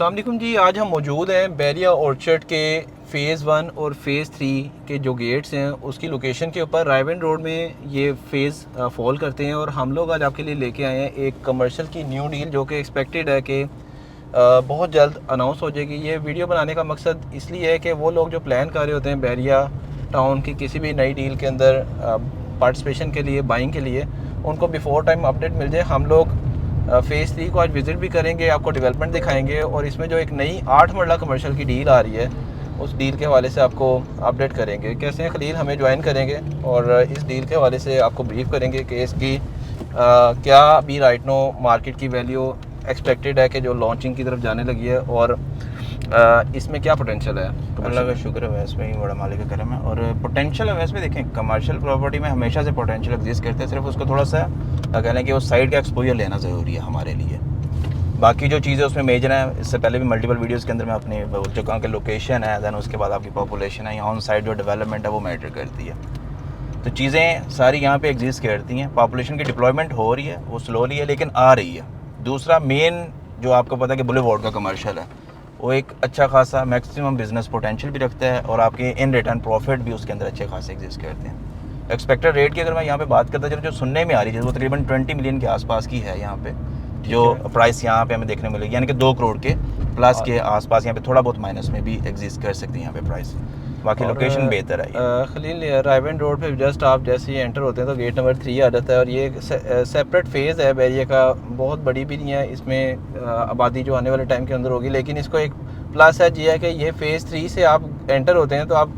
अस्सलाम वालेकुम जी। आज हम मौजूद हैं बैरिया ऑर्चर्ड के फ़ेज़ 1 और फ़ेज़ 3 के जो गेट्स हैं उसकी लोकेशन के ऊपर रायवन रोड में ये फ़ेज़ फॉल करते हैं। और हम लोग आज आपके लिए लेके आए हैं एक कमर्शियल की न्यू डील जो कि एक्सपेक्टेड है कि बहुत जल्द अनाउंस हो जाएगी। ये वीडियो बनाने का मकसद इसलिए है कि वो लोग जो प्लान कर रहे होते हैं बैरिया टाउन की किसी भी नई डील के अंदर पार्टिसिपेशन के लिए, बाइंग के लिए, उनको बिफोर टाइम अपडेट मिल जाए। हम लोग फ़ेज़ 3 को आज विज़िट भी करेंगे, आपको डेवलपमेंट दिखाएंगे और इसमें जो एक नई 8 मरला कमर्शियल की डील आ रही है उस डील के हवाले से आपको अपडेट करेंगे। कैसे हैं खलील, हमें ज्वाइन करेंगे और इस डील के हवाले से आपको ब्रीफ करेंगे कि इसकी क्या अभी राइट नो मार्केट की वैल्यू एक्सपेक्टेड है कि जो लॉन्चिंग की तरफ जाने लगी है और इसमें क्या पोटेंशियल है। अल्लाह का शुक्र है, वैसे में ही बड़ा मालिक का करम है। और पोटेंशियल है वैसे में देखें, कमर्शियल प्रॉपर्टी में हमेशा से पोटेंशियल एग्जिस्ट करते हैं, सिर्फ उसको थोड़ा सा कह लें कि वो साइड का एक्सपोजर लेना ज़रूरी है हमारे लिए। बाकी जो चीज़ें उसमें मेजर हैं, इससे पहले भी मल्टीपल वीडियोस के अंदर मैं अपने बोल चुका हूँ कि लोकेशन है, दैन उसके बाद आपकी पॉपुलेशन है, यहाँ ऑन साइड जो डेवलपमेंट है वो मैटर करती है। तो चीज़ें सारी यहाँ पे एग्जिस्ट करती हैं। पॉपुलेशन की डिप्लॉयमेंट हो रही है, वो स्लोली है लेकिन आ रही है। दूसरा मेन जो आपको पता है कि बुलेवार्ड का कमर्शियल है, वो एक अच्छा खासा मैक्सिमम बिजनेस पोटेंशियल भी रखता है और आपके इन रिटर्न प्रॉफिट भी उसके अंदर अच्छे खासे एग्जिस्ट करते हैं। एक्सपेक्टेड रेट की अगर मैं यहाँ पे बात करता चलूँ, जो सुनने में आ रही है वो तकरीबन 20 मिलियन के आसपास की है यहाँ पे, जो प्राइस यहाँ पे हमें देखने को मिलेगी, यानी कि 2 करोड़ के प्लस के आसपास। यहाँ पे थोड़ा बहुत माइनस में भी एग्जिस्ट कर सकती है यहाँ पे प्राइस। बाकी लोकेशन बेहतर है। खलील, रायवन रोड पे जस्ट आप जैसे ही एंटर होते हैं तो गेट नंबर 3 आ जाता है और ये सेपरेट फेज़ है बैरिया का, बहुत बड़ी भी नहीं है। इसमें आबादी जो आने वाले टाइम के अंदर होगी, लेकिन इसको एक प्लस है ये है कि ये फ़ेज़ 3 से आप एंटर होते हैं तो आप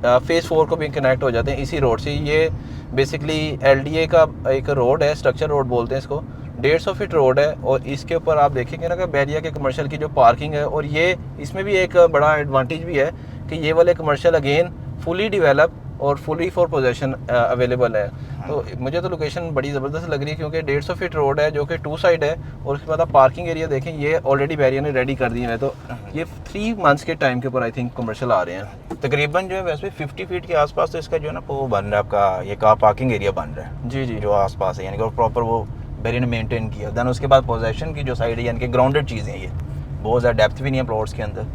फ़ेज़ 4 को भी कनेक्ट हो जाते हैं इसी रोड से। ये बेसिकली LDA का एक रोड है, स्ट्रक्चर रोड बोलते हैं इसको। 150 फीट रोड है और इसके ऊपर आप देखेंगे ना कि बैरिया के कमर्शियल की जो पार्किंग है, और ये इसमें भी एक बड़ा एडवांटेज भी है कि ये वाले कमर्शियल अगेन फुली डिवेलप और फुली फॉर पोजेशन अवेलेबल है। तो मुझे तो लोकेशन बड़ी ज़बरदस्त लग रही है क्योंकि 150 फीट रोड है जो कि 2 साइड है, और उसके बाद आप पार्किंग एरिया देखें, ये ऑलरेडी बैरिया ने रेडी कर दी है। तो ये 3 मंथ्स के टाइम के ऊपर आई थिंक कमर्शियल आ रहे हैं। तकरीबन जो है वैसे 50 फीट के आसपास तो इसका जो है ना वो बन रहा है, आपका ये कार पार्किंग एरिया बन रहा है जी जी, जो आसपास है, यानी कि प्रॉपर वो बैरिया ने मेंटेन किया। दैन उसके बाद पोजेशन की जो साइड है, यानी कि ग्राउंडेड चीज़ें, ये बहुत ज़्यादा डेप्थ भी नहीं है प्लॉट्स के अंदर।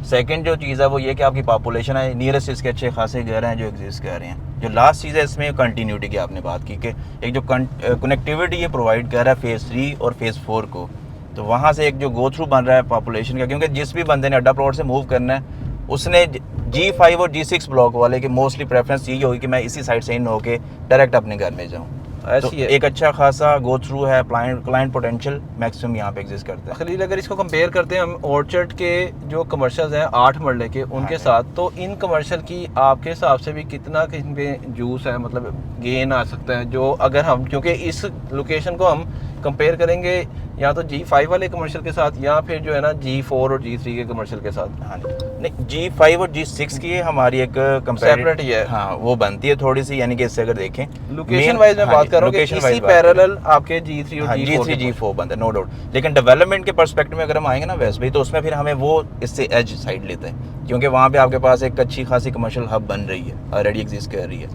सेकंड जो चीज़ है वो ये कि आपकी पॉपुलेशन है, नियरेस्ट इसके अच्छे खासे घर हैं जो एग्जिस्ट कर रहे हैं। जो लास्ट चीज़ है इसमें कंटिन्यूटी की आपने बात की कि एक जो कनेक्टिविटी ये प्रोवाइड कर रहा है फ़ेज़ 3 और फ़ेज़ 4 को, तो वहाँ से एक जो गो थ्रू बन रहा है पॉपुलेशन का, क्योंकि जिस भी बंदे ने अड्डा प्लॉट से मूव करना है उसने G5 और G6 ब्लॉक वाले की मोस्टली प्रेफरेंस यही होगी कि मैं इसी साइड से इन होके डायरेक्ट अपने घर में जाऊँ। ऐसी तो है। एक अच्छा खासा गो थ्रू है, क्लाइंट पोटेंशियल मैक्सिमम यहाँ पे एग्जिस्ट करता है। खलील, अगर इसको कंपेयर करते हैं हम ऑर्चर्ड के जो कमर्शियल्स हैं 8 मरले के उनके साथ, तो इन कमर्शियल की आपके हिसाब से भी कितना कहीं पे जूस है, मतलब गेन आ सकता है जो अगर हम, क्योंकि इस लोकेशन को हम कंपेयर करेंगे या तो G5 वाले कमर्शियल के साथ या फिर जो है ना G4 और G3 के कमर्शियल के साथ। हाँ नहीं, G5 और G6 की हमारी एक सेपरेट ही है। हाँ वो बनती है थोड़ी सी, यानी कि इससे अगर देखें लोकेशन वाइज में बात कर रहा हूँ कि इसी पैरेलल आपके G3 और G3 G4 बनता है, नो डाउट। लेकिन डेवलपमेंट के पर्सपेक्टिव में अगर हम आएंगे ना वैसे भाई, तो उसमें फिर हमें वो इससे एज साइड लेता है, क्योंकि वहाँ पे आपके पास एक अच्छी खासी कमर्शियल हब बन रही है, ऑलरेडी एग्जिस्ट कर रही है।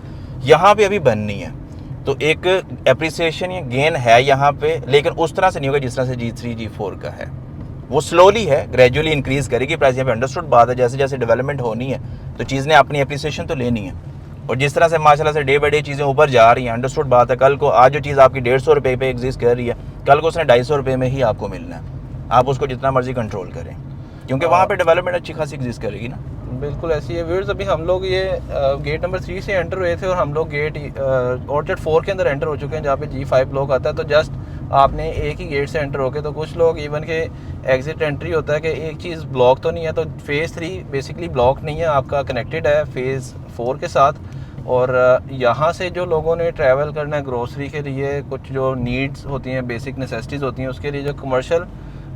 यहाँ पे अभी बननी है, तो एक एप्रिसिएशन या गेन है यहाँ पे, लेकिन उस तरह से नहीं होगा जिस तरह से G3 G4 का है। वो स्लोली है, ग्रेजुअली इंक्रीज करेगी प्राइस। यहाँ पे अंडरस्टूड बात है, जैसे जैसे डेवलपमेंट होनी है तो चीज़ ने अपनी एप्रिसिएशन तो लेनी है, और जिस तरह से माशाल्लाह से डे बाई डे चीज़ें ऊपर जा रही हैं, अंडरस्टूड बात है। कल को आज जो चीज़ आपकी 150 रुपये पे एग्जिस्ट कर रही है, कल को उसने 250 रुपये में ही आपको मिलना है। आप उसको जितना मर्जी कंट्रोल करें, क्योंकि वहाँ पे डेवलपमेंट अच्छी खासी एग्जिस्ट करेगी ना। बिल्कुल ऐसी है व्यूअर्स। अभी हम लोग ये गेट नंबर 3 से एंटर हुए थे और हम लोग गेट ऑर्चर्ड 4 के अंदर एंटर हो चुके हैं जहाँ पे G5 ब्लॉक आता है। तो जस्ट आपने एक ही गेट से एंटर होके, तो कुछ लोग इवन के एग्जिट एंट्री होता है कि एक चीज़ ब्लॉक तो नहीं है, तो फ़ेज़ 3 बेसिकली ब्लॉक नहीं है, आपका कनेक्टेड है फ़ेज़ 4 के साथ। और यहाँ से जो लोगों ने ट्रैवल करना है ग्रोसरी के लिए, कुछ जो नीड्स होती हैं, बेसिक नेसेसिटीज़ होती हैं, उसके लिए जो कमर्शियल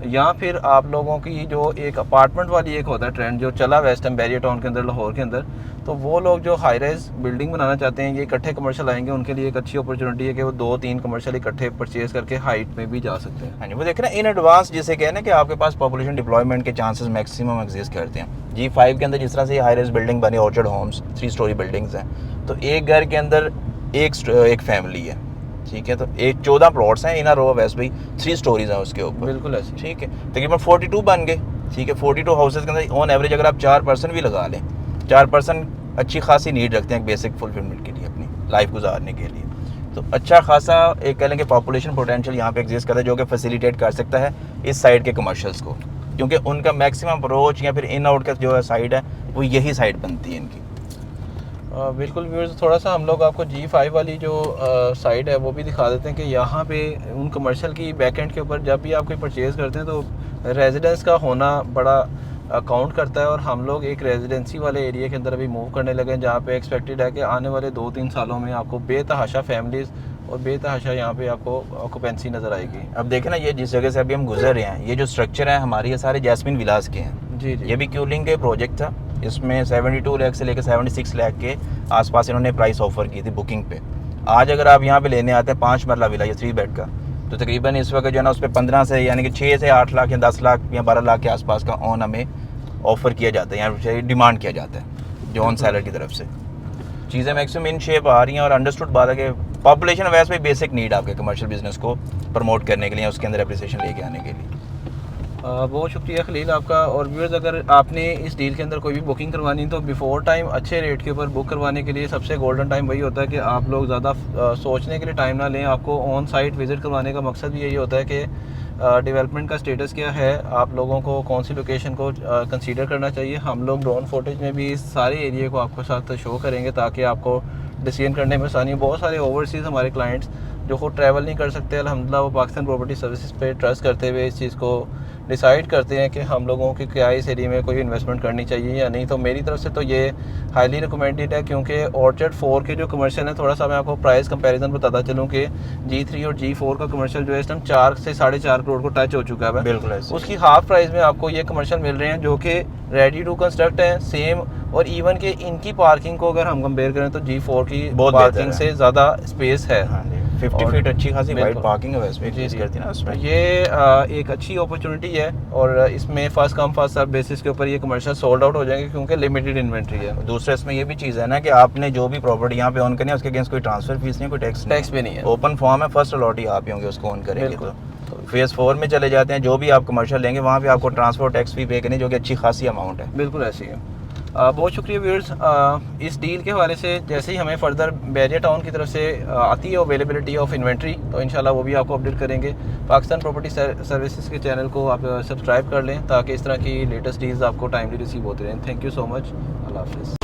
या फिर आप लोगों की जो एक अपार्टमेंट वाली एक होता है ट्रेंड जो चला वेस्टर्न बैरिया टाउन के अंदर, लाहौर के अंदर, तो वो लोग जो हाई राइज बिल्डिंग बनाना चाहते हैं, ये इकट्ठे कमर्शियल आएंगे, उनके लिए एक अच्छी अपॉर्चुनिटी है कि वो 2-3 कमर्शियल इकट्ठे परचेज करके हाइट में भी जा सकते हैं। हाँ जी, वो देखें ना इन एडवांस जिसे कहना कि आपके पास पॉपुलेशन डिप्लॉयमेंट के चांसेस मैक्सिमम एग्जिस्ट करते हैं। G5 के अंदर जिस तरह से हाई राइज बिल्डिंग बनी, ऑर्चर्ड होम्स 3 स्टोरी बिल्डिंग्स हैं, तो एक घर के अंदर एक फैमिली है, ठीक है। तो एक 14 प्लॉट्स हैं इन अ रो, वैसे भाई 3 स्टोरीज हैं उसके ऊपर, बिल्कुल ऐसे, ठीक है। तकरीबन 42 बन गए। ठीक है। 42 हाउसेज के अंदर ऑन एवरेज अगर आप 4 पर्सन भी लगा लें, 4 पर्सन अच्छी खासी नीड रखते हैं बेसिक फुलफिलमेंट के लिए, अपनी लाइफ गुजारने के लिए। तो अच्छा खासा एक कह लें कि पॉपुलेशन पोटेंशियल यहाँ पे एग्जिस्ट करता है, जो कि फैसिलिटेट कर सकता है इस साइड के कमर्शियल्स को, क्योंकि उनका मैक्सिमम अप्रोच या फिर इन आउट का जो है साइड है वो यही साइड बनती है इनकी। बिल्कुल व्यूअर्स, थोड़ा सा हम लोग आपको G5 वाली जो साइड है वो भी दिखा देते हैं कि यहाँ पे उन कमर्शियल की बैकएंड के ऊपर जब भी आप कोई परचेज़ करते हैं तो रेजिडेंस का होना बड़ा काउंट करता है। और हम लोग एक रेजिडेंसी वाले एरिया के अंदर अभी मूव करने लगे हैं, जहाँ पे एक्सपेक्टेड है कि आने वाले 2-3 सालों में आपको बेतहाशा फैमिलीज़ और बेतहाशा यहाँ पे आपको ऑक्यूपेंसी नज़र आएगी। अब देखें ना, ये जिस जगह से अभी हम गुजर रहे हैं, ये जो स्ट्रक्चर है हमारे, ये सारे जैस्मिन विलास के हैं। जी जी। ये भी क्यूलिंग के प्रोजेक्ट था, इसमें 72 लाख से लेकर 76 लाख के आसपास इन्होंने प्राइस ऑफर की थी बुकिंग पे। आज अगर आप यहाँ पे लेने आते हैं 5 मरला विला, ये 3 बेड का, तो तकरीबन इस वक्त जो है ना उस पर 15 से यानी कि 6 से 8 लाख या 10 लाख या 12 लाख के आसपास का ऑन हमें ऑफ़र किया जाता है, यहाँ डिमांड किया जाता है जो ऑन सेलर की तरफ से। चीज़ें मैक्सिमम इन शेप आ रही हैं और अंडरस्टूड बात है कि पॉपुलेशन वैसे भी बेसिक नीड आपके कमर्शियल बिजनेस को प्रमोट करने के लिए, उसके अंदर एप्रिसिएशन लेके आने के लिए। बहुत शुक्रिया खलील आपका। और व्यूअर्स, अगर आपने इस डील के अंदर कोई भी बुकिंग करवानी तो बिफोर टाइम अच्छे रेट के ऊपर बुक करवाने के लिए सबसे गोल्डन टाइम वही होता है कि आप लोग ज़्यादा सोचने के लिए टाइम ना लें। आपको ऑन साइट विज़िट करवाने का मकसद भी यही होता है कि डेवलपमेंट का स्टेटस क्या है, आप लोगों को कौन सी लोकेशन को कंसीडर करना चाहिए। हम लोग ड्रोन फुटेज में भी इस सारे एरिया को आपके साथ शो करेंगे ताकि आपको डिसीजन करने में आसानी हो। बहुत सारे ओवरसीज़ हमारे क्लाइंट्स जो खुद ट्रैवल नहीं कर सकते, अल्हम्दुलिल्लाह वो पाकिस्तान प्रॉपर्टी सर्विसेज पे ट्रस्ट करते हुए इस चीज़ को डिसाइड करते हैं कि हम लोगों की क्या इस एरिया में कोई इन्वेस्टमेंट करनी चाहिए या नहीं। तो मेरी तरफ से तो ये हाईली रिकमेंडेड है, क्योंकि ऑर्चर्ड 4 के जो कमर्शियल है, थोड़ा सा मैं आपको प्राइस कंपैरिजन बताता चलूँ कि G3 और G4 का कमर्शियल जो है इस टाइम 4 से 4.5 करोड़ को टच हो चुका है। बिल्कुल उसकी हाफ प्राइस में आपको ये कमर्शियल मिल रहे हैं जो कि रेडी टू कंस्ट्रक्ट हैं सेम। और इवन के इनकी पार्किंग को अगर हम कंपेयर करें तो G4 की पार्किंग से ज़्यादा स्पेस है। 50 फीट अच्छी खासी वाइड पार्किंग है वैसे जी जी करती है ना उसमें। ये एक अच्छी अपॉर्चुनिटी है और इसमें first come first serve basis के ऊपर ये कमर्शियल सोल्ड आउट हो जाएंगे क्योंकि लिमिटेड इन्वेंट्री है। दूसरा इसमें ये भी चीज़ है ना कि आपने जो भी प्रॉपर्टी यहाँ पे ऑन करनी है उसके अगेंस्ट कोई ट्रांसफर फीस नहीं, कोई टैक्स भी नहीं है। ओपन फॉर्म है, फर्स्ट अलॉटी आप ही होंगे उसको ऑन करेंगे। तो फेज़ 4 में चले जाते हैं, जो भी आप कमर्शियल लेंगे वहाँ पे आपको ट्रांसपोर्ट टैक्स भी पे करनी, जो कि अच्छी खासी अमाउंट है। बिल्कुल ऐसी है। बहुत शुक्रिया व्यूअर्स। इस डील के हवाले से जैसे ही हमें फर्दर बैरियर टाउन की तरफ से आती है अवेलेबिलिटी ऑफ इन्वेंट्री तो इंशाल्लाह वो भी आपको अपडेट करेंगे। पाकिस्तान प्रॉपर्टी सर्विसेज के चैनल को आप सब्सक्राइब कर लें ताकि इस तरह की लेटेस्ट डील्स आपको टाइमली रिसीव होते रहें। Thank you so much. अल्लाह हाफिज़।